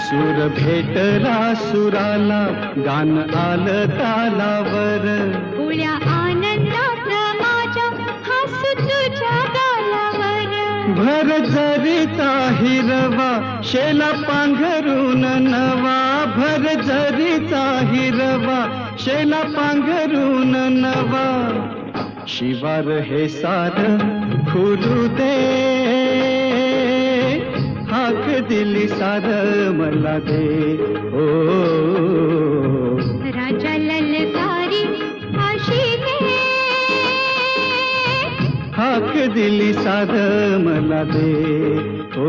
सूर भेटला सुराला, गान आलं तालावर. उळ्या आनंदात माझ्या हसू तुझ्या गालावर. भर जरीचा हिरवा, शेला पांघरून नवा. भर जरीचा हिरवा, शेला पांघरून नवा. शिवार हे सार फुलू दे, हाक दिली सार मला दे. ओ राजा ललकारी आशिले, हाक दिली सार मला दे. ओ